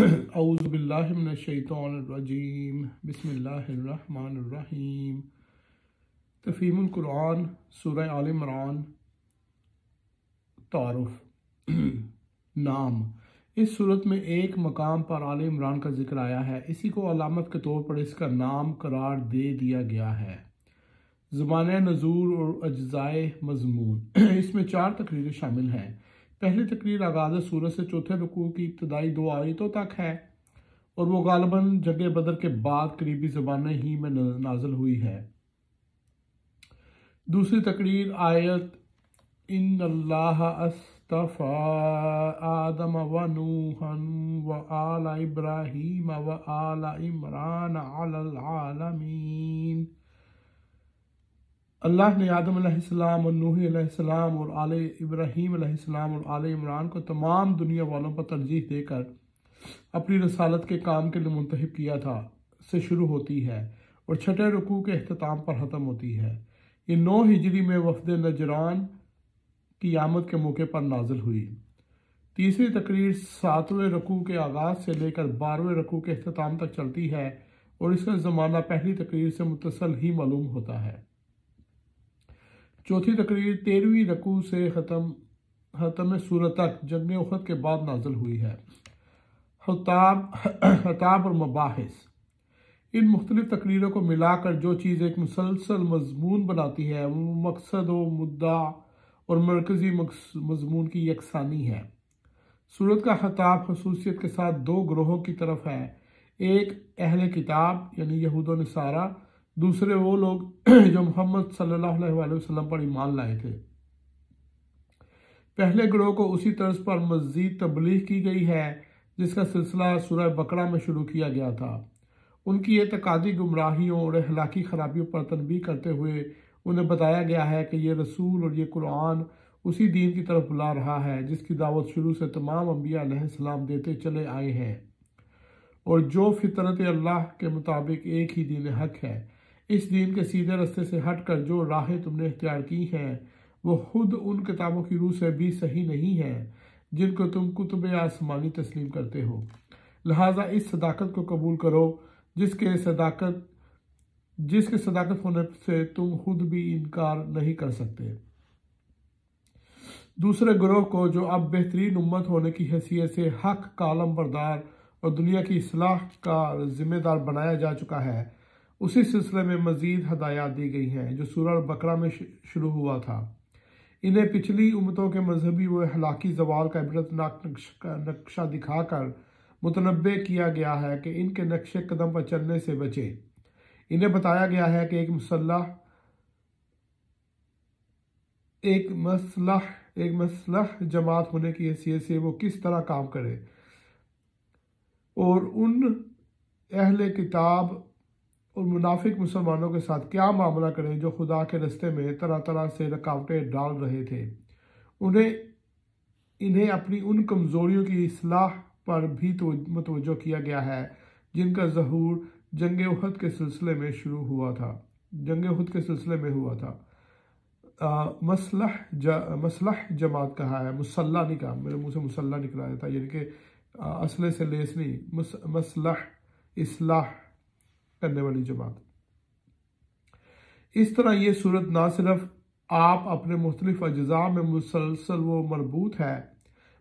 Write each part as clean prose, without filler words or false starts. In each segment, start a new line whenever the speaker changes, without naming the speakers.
اعوذ باللہ من الشیطان الرجیم بسم اللہ الرحمن الرحیم۔ تفہیم القرآن سورہ آل عمران۔ تعارف۔ نام۔ اس صورت میں ایک مقام پر آل عمران کا ذکر آیا ہے، اسی کو علامت کے طور پر اس کا نام قرار دے دیا گیا ہے۔ زمانہ نزول اور اجزائے مضمون۔ اس میں 4 تقریریں شامل ہیں۔ پہلی تقریر آغاز سورت سے چوتھے رکوع کی ابتدائی 2 آیتوں تک ہے اور وہ غالباً جنگ بدر کے بعد قریبی زمانے ہی میں نازل ہوئی ہے۔ دوسری تقریر آیت ان اللہ اصطفی آدم و نوحا و آل ابراہیم و آل عمران علی العالمین۔ اللہ نے آدم علیہ السلام اور نوح علیہ السلام اور آل ابراہیم علیہ السلام اور آل عمران کو تمام دنیا والوں پر ترجیح دے کر اپنی رسالت کے کام کے لیے منتخب کیا تھا سے شروع ہوتی ہے اور چھٹے رکوع کے اختتام پر ختم ہوتی ہے۔ یہ 9 ہجری میں وفد نجران کی آمد کے موقع پر نازل ہوئی۔ تیسری تقریر 7ویں رکوع کے آغاز سے لے کر 12ویں رکوع کے اختتام تک چلتی ہے اور اس کا زمانہ پہلی تقریر سے متصل ہی معلوم ہوتا ہے۔ چوتھی تقریر 13ویں رکوع سے ختم سورت تک جنگ احد کے بعد نازل ہوئی ہے۔ خطاب اور مباحث۔ ان مختلف تقریروں کو ملا کر جو چیز ایک مسلسل مضمون بناتی ہے وہ مقصد و مدعا اور مرکزی مضمون کی یکسانی ہے۔ سورت کا خطاب خصوصیت کے ساتھ 2 گروہوں کی طرف ہے، ایک اہل کتاب یعنی یہود و نصارہ، دوسرے وہ لوگ جو محمد صلی اللہ علیہ وآلہ وسلم پر ایمان لائے تھے۔ پہلے گروہ کو اسی طرز پر مزید تبلیغ کی گئی ہے جس کا سلسلہ سورہ بقرہ میں شروع کیا گیا تھا۔ ان کی اعتقادی گمراہیوں اور اخلاقی خرابیوں پر تنبیہ کرتے ہوئے انہیں بتایا گیا ہے کہ یہ رسول اور یہ قرآن اسی دین کی طرف بلا رہا ہے جس کی دعوت شروع سے تمام انبیاء علیہ السلام دیتے چلے آئے ہیں، اور جو فطرت اللہ کے مطابق ایک ہی دین حق ہے۔ اس دین کے سیدھے رستے سے ہٹ کر جو راہیں تم نے اختیار کی ہیں وہ خود ان کتابوں کی روح سے بھی صحیح نہیں ہیں جن کو تم کتب آسمانی تسلیم کرتے ہو، لہٰذا اس صداقت کو قبول کرو جس کے صداقت ہونے سے تم خود بھی انکار نہیں کر سکتے۔ دوسرے گروہ کو جو اب بہترین امت ہونے کی حیثیت سے حق کا علم بردار اور دنیا کی اصلاح کا ذمہ دار بنایا جا چکا ہے، اسی سلسلے میں مزید ہدایات دی گئی ہیں جو سورہ بقرہ میں شروع ہوا تھا۔ انہیں پچھلی امتوں کے مذہبی و اخلاقی زوال کا عبرتناک نقشہ دکھا کر متنبع کیا گیا ہے کہ ان کے نقش قدم پر چلنے سے بچیں۔ انہیں بتایا گیا ہے کہ ایک مسلح جماعت ہونے کی حیثیت سے وہ کس طرح کام کرے اور ان اہل کتاب اور منافق مسلمانوں کے ساتھ کیا معاملہ کریں جو خدا کے راستے میں طرح طرح سے رکاوٹیں ڈال رہے تھے۔ انہیں اپنی ان کمزوریوں کی اصلاح پر بھی متوجہ کیا گیا ہے جن کا ظہور جنگ احد کے سلسلے میں ہوا تھا۔ مسلح جماعت کہا ہے، مسلح نہیں کہا، میرے منہ سے مسلح نکلا جاتا ہے، یعنی کہ اصلے سے لیس نہیں، مسلح اصلاح کرنے والی جماعت۔ اس طرح یہ صورت نہ صرف آپ اپنے مختلف اجزاء میں مسلسل و مربوط ہے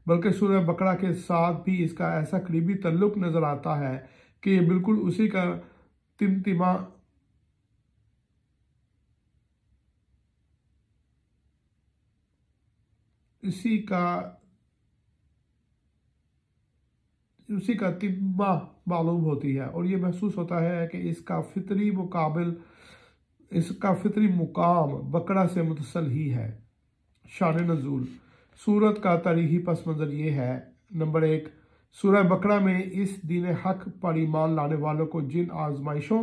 بلکہ سورہ بقرہ کے ساتھ بھی اس کا ایسا قریبی تعلق نظر آتا ہے کہ یہ بالکل اسی کا تمتمہ معلوم ہوتی ہے، اور یہ محسوس ہوتا ہے کہ اس کا فطری مقام بقرہ سے متصل ہی ہے۔ شان نزول۔ سورت کا تاریخی پس منظر یہ ہے: نمبر 1، سورہ بقرہ میں اس دین حق پر ایمان لانے والوں کو جن آزمائشوں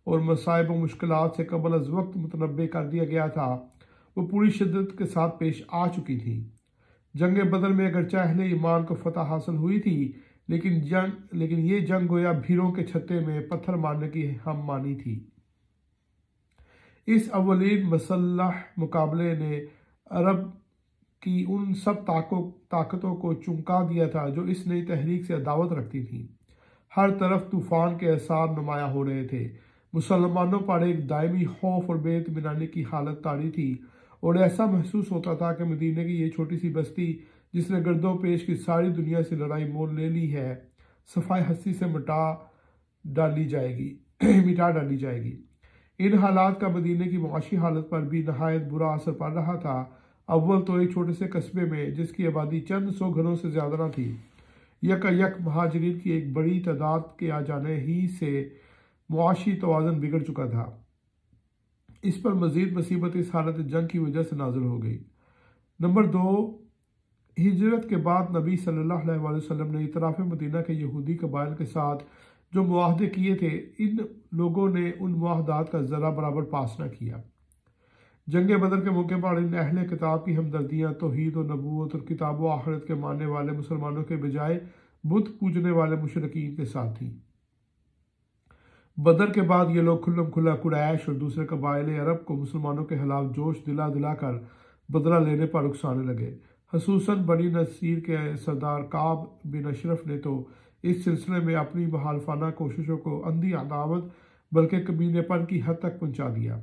اور مصائب و مشکلات سے قبل از وقت متنبع کر دیا گیا تھا وہ پوری شدت کے ساتھ پیش آ چکی تھی۔ جنگ بدر میں اگرچہ اہل ایمان کو فتح حاصل ہوئی تھی لیکن یہ جنگ گویا بھیڑوں کے چھتے میں پتھر مارنے کی ہم مانی تھی۔ اس اولین مسلح مقابلے نے عرب کی ان سب طاقتوں کو چونکا دیا تھا جو اس نئی تحریک سے عداوت رکھتی تھیں۔ ہر طرف طوفان کے اثار نمایاں ہو رہے تھے۔ مسلمانوں پر ایک دائمی خوف اور بے اطمینانی کی حالت طاری تھی، اور ایسا محسوس ہوتا تھا کہ مدینہ کی یہ چھوٹی سی بستی جس نے گرد و پیش کی ساری دنیا سے لڑائی مول لے لی ہے، صفائے ہستی سے مٹا ڈالی جائے گی۔ ان حالات کا مدینہ کی معاشی حالت پر بھی نہایت برا اثر پڑ رہا تھا۔ اول تو ایک چھوٹے سے قصبے میں جس کی آبادی چند سو گھروں سے زیادہ نہ تھی، یک مہاجرین کی ایک بڑی تعداد کے آ جانے ہی سے معاشی توازن بگڑ چکا تھا۔ اس پر مزید مصیبت اس حالت جنگ کی وجہ سے نازل ہو گئی۔ نمبر 2، ہجرت کے بعد نبی صلی اللہ علیہ وسلم نے اطراف مدینہ کے یہودی قبائل کے ساتھ جو معاہدے کیے تھے، ان لوگوں نے ان معاہدات کا ذرہ برابر پاس نہ کیا۔ جنگ بدر کے موقع پر ان اہل کتاب کی ہمدردیاں توحید و نبوت اور کتاب و آخرت کے ماننے والے مسلمانوں کے بجائے بت پوجنے والے مشرکین کے ساتھ تھیں۔ بدر کے بعد یہ لوگ کھلم کھلا قریش اور دوسرے قبائل عرب کو مسلمانوں کے خلاف جوش دلا کر بدلہ لینے پر اکسانے لگے۔ خصوصاً بنی نصیر کے سردار کعب بن اشرف نے تو اس سلسلے میں اپنی مخالفانہ کوششوں کو اندھی عداوت بلکہ کمینے پن کی حد تک پہنچا دیا۔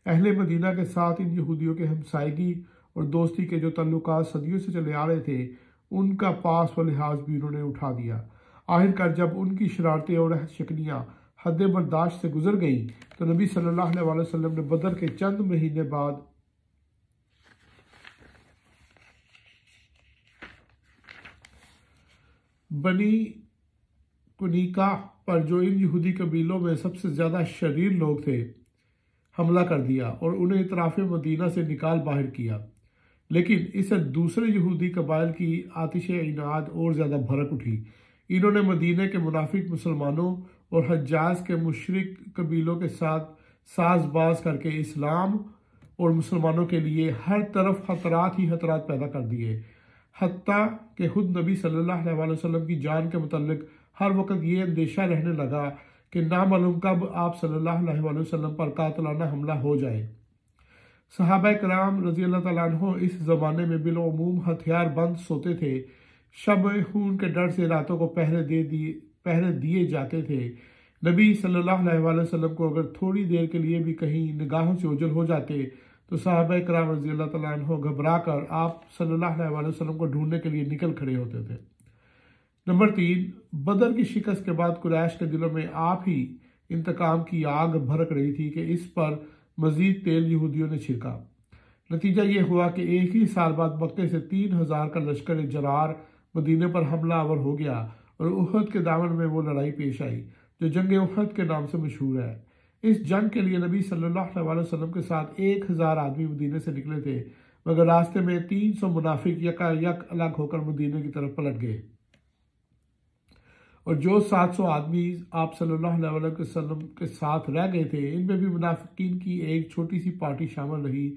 اہل مدینہ کے ساتھ ان یہودیوں کے ہمسائیگی اور دوستی کے جو تعلقات صدیوں سے چلے آ رہے تھے، ان کا پاس و لحاظ بھی انہوں نے اٹھا دیا۔ آخرکار جب ان کی شرارتیں اور عہد شکنیاں حد برداشت سے گزر گئیں تو نبی صلی اللہ علیہ وسلم نے بدر کے چند مہینے بعد بنی کنیکا پر، جو ان یہودی قبیلوں میں سب سے زیادہ شریر لوگ تھے، حملہ کر دیا اور انہیں اطراف مدینہ سے نکال باہر کیا۔ لیکن اس سے دوسرے یہودی قبائل کی آتش عناد اور زیادہ بھڑک اٹھی۔ انہوں نے مدینہ کے منافق مسلمانوں اور حجاز کے مشرک قبیلوں کے ساتھ ساز باز کر کے اسلام اور مسلمانوں کے لیے ہر طرف خطرات ہی خطرات پیدا کر دیے، حتیٰ کہ خود نبی صلی اللہ علیہ وسلم کی جان کے متعلق ہر وقت یہ اندیشہ رہنے لگا کہ نامعلوم کب آپ صلی اللہ علیہ وسلم پر قاتلانہ حملہ ہو جائے۔ صحابہ کرام رضی اللہ تعالیٰ عنہ اس زمانے میں بالعموم ہتھیار بند سوتے تھے، شب خون کے ڈر سے راتوں کو پہرے دیے جاتے تھے۔ نبی صلی اللہ علیہ وسلم کو اگر تھوڑی دیر کے لیے بھی کہیں نگاہوں سے اوجھل ہو جاتے تو صحابہ کرام رضی اللہ تعالیٰ عنہ گھبرا کر آپ صلی اللہ علیہ وسلم کو ڈھونڈنے کے لیے نکل کھڑے ہوتے تھے۔ نمبر 3، بدر کی شکست کے بعد قریش کے دلوں میں آپ ہی انتقام کی آگ بھڑک رہی تھی کہ اس پر مزید تیل یہودیوں نے چھڑکا۔ نتیجہ یہ ہوا کہ ایک ہی سال بعد مکے سے 3000 کا لشکر جرار مدینے پر حملہ آور ہو گیا اور احد کے دامن میں وہ لڑائی پیش آئی جو جنگ احد کے نام سے مشہور ہے۔ اس جنگ کے لیے نبی صلی اللہ علیہ وسلم کے ساتھ 1000 آدمی مدینے سے نکلے تھے، مگر راستے میں 300 منافق یک الگ ہو کر مدینے کی طرف پلٹ گئے، اور جو 700 آدمی آپ صلی اللہ علیہ وسلم کے ساتھ رہ گئے تھے، ان میں بھی منافقین کی ایک چھوٹی سی پارٹی شامل رہی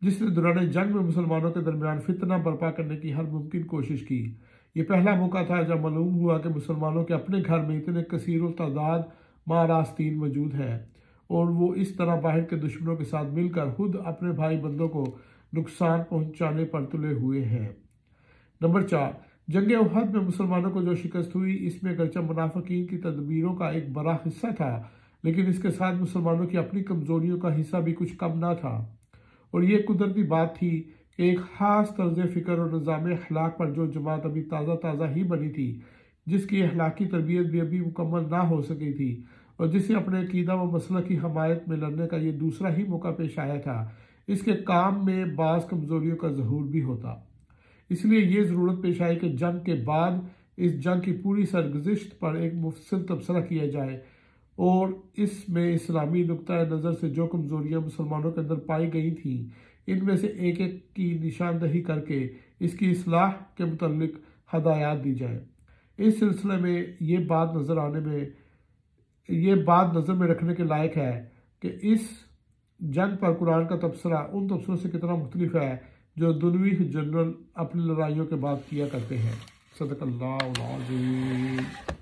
جس نے دوران جنگ میں مسلمانوں کے درمیان فتنہ برپا کرنے کی ہر ممکن کوشش کی۔ یہ پہلا موقع تھا جب معلوم ہوا کہ مسلمانوں کے اپنے گھر میں اتنے کثیر التعداد ماراستین موجود ہیں، اور وہ اس طرح باہر کے دشمنوں کے ساتھ مل کر خود اپنے بھائی بندوں کو نقصان پہنچانے پر تلے ہوئے ہیں۔ نمبر 4، جنگ احد میں مسلمانوں کو جو شکست ہوئی، اس میں اگرچہ منافقین کی تدبیروں کا ایک بڑا حصہ تھا، لیکن اس کے ساتھ مسلمانوں کی اپنی کمزوریوں کا حصہ بھی کچھ کم نہ تھا، اور یہ قدرتی بات تھی کہ ایک خاص طرز فکر اور نظام اخلاق پر جو جماعت ابھی تازہ ہی بنی تھی، جس کی اخلاقی تربیت بھی ابھی مکمل نہ ہو سکی تھی، اور جسے اپنے عقیدہ و مسلک کی حمایت میں لڑنے کا یہ دوسرا ہی موقع پیش آیا تھا، اس کے کام میں بعض کمزوریوں کا ظہور بھی ہوتا۔ اس لیے یہ ضرورت پیش آئی کہ جنگ کے بعد اس جنگ کی پوری سرگزشت پر ایک مفصل تبصرہ کیا جائے، اور اس میں اسلامی نقطہ نظر سے جو کمزوریاں مسلمانوں کے اندر پائی گئی تھیں، ان میں سے ایک ایک کی نشاندہی کر کے اس کی اصلاح کے متعلق ہدایات دی جائیں۔ اس سلسلے میں یہ بات نظر میں رکھنے کے لائق ہے کہ اس جنگ پر قرآن کا تبصرہ ان تبصروں سے کتنا مختلف ہے جو دنوی جنرل اپنی لڑائیوں کے بعد کیا کرتے ہیں۔ صدق اللہ العظیم۔